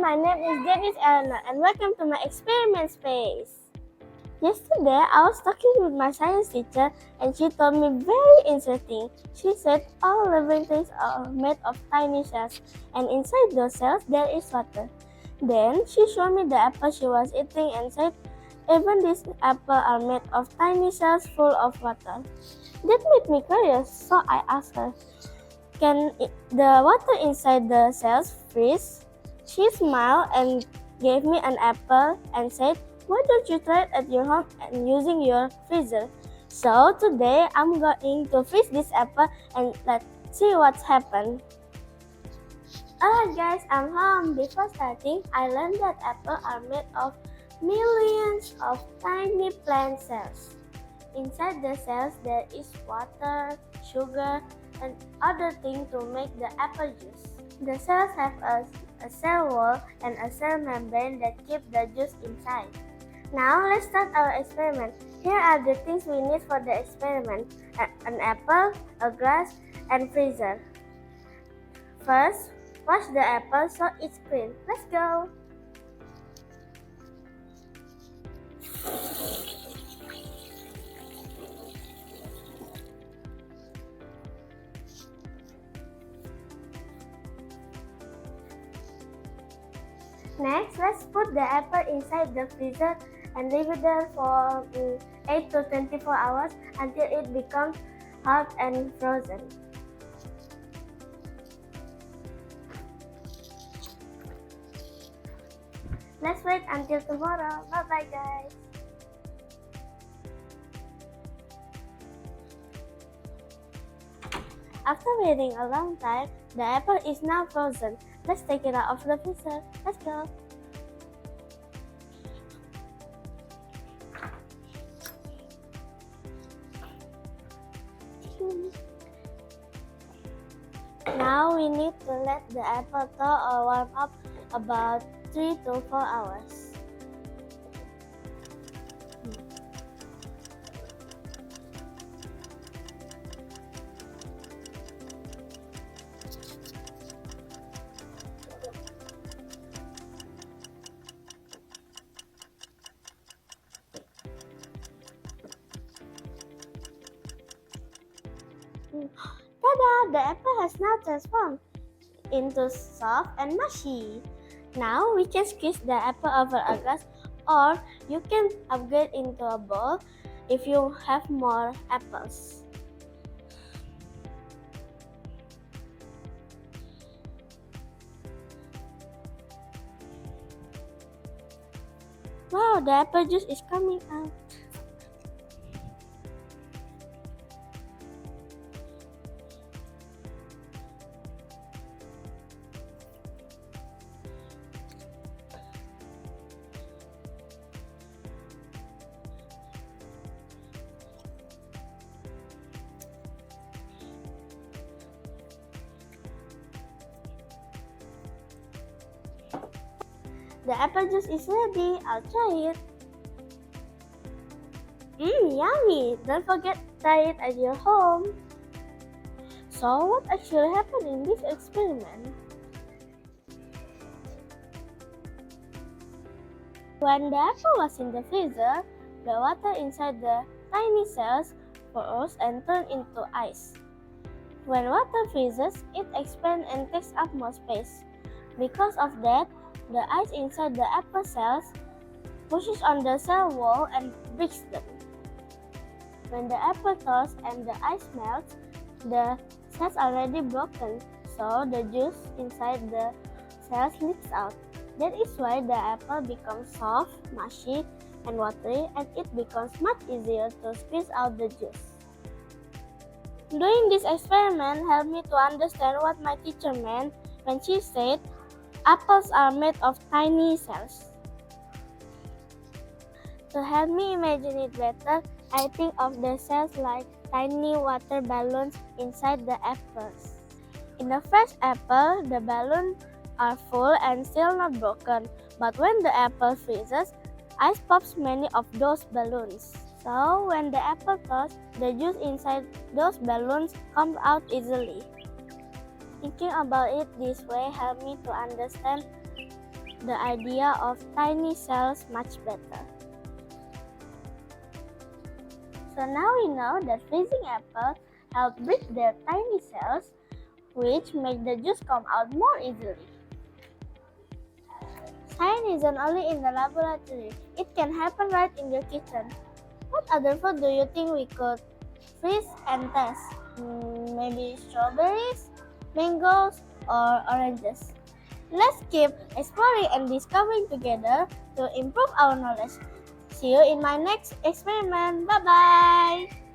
my name is Dennis Eleanor and welcome to my experiment space. Yesterday, I was talking with my science teacher and she told me very interesting. She said all living things are made of tiny cells and inside those cells there is water. Then she showed me the apple she was eating and said even these apples are made of tiny cells full of water. That made me curious, so I asked her, can the water inside the cells freeze? She smiled and gave me an apple and said, why don't you try it at your home and using your freezer? So today I'm going to freeze this apple and let's see what's happened. Alright guys, I'm home. Before starting, I learned that apples are made of millions of tiny plant cells. Inside the cells there is water, sugar, and other things to make the apple juice. The cells have a cell wall and a cell membrane that keep the juice inside. Now let's start our experiment. Here are the things we need for the experiment: an apple, a glass, and freezer. First, wash the apple so it's clean. Let's go! Next, let's put the apple inside the freezer and leave it there for 8 to 24 hours until it becomes hard and frozen. Let's wait until tomorrow. Bye-bye guys. After waiting a long time, the apple is now frozen. Let's take it out of the freezer. Let's go. Now we need to let the apple thaw or warm up about 3 to 4 hours. Tada! The apple has now transformed into soft and mushy. Now we can squeeze the apple over a glass, or you can upgrade into a bowl if you have more apples. Wow, the apple juice is coming out. The apple juice is ready. I'll try it. Yummy! Don't forget to try it at your home. So, what actually happened in this experiment? When the apple was in the freezer, the water inside the tiny cells froze and turned into ice. When water freezes, it expands and takes up more space. Because of that, the ice inside the apple cells pushes on the cell wall and breaks them. When the apple thaws and the ice melts, the cells are already broken, so the juice inside the cells leaks out. That is why the apple becomes soft, mushy, and watery, and it becomes much easier to squeeze out the juice. Doing this experiment helped me to understand what my teacher meant when she said apples are made of tiny cells. To help me imagine it better, I think of the cells like tiny water balloons inside the apples. In a fresh apple, the balloons are full and still not broken, but when the apple freezes, ice pops many of those balloons. So when the apple thaws, the juice inside those balloons comes out easily. Thinking about it this way helped me to understand the idea of tiny cells much better. So now we know that freezing apples help break their tiny cells, which make the juice come out more easily. Science isn't only in the laboratory, it can happen right in your kitchen. What other food do you think we could freeze and test? Maybe strawberries, mangoes, or oranges. Let's keep exploring and discovering together to improve our knowledge. See you in my next experiment. Bye bye!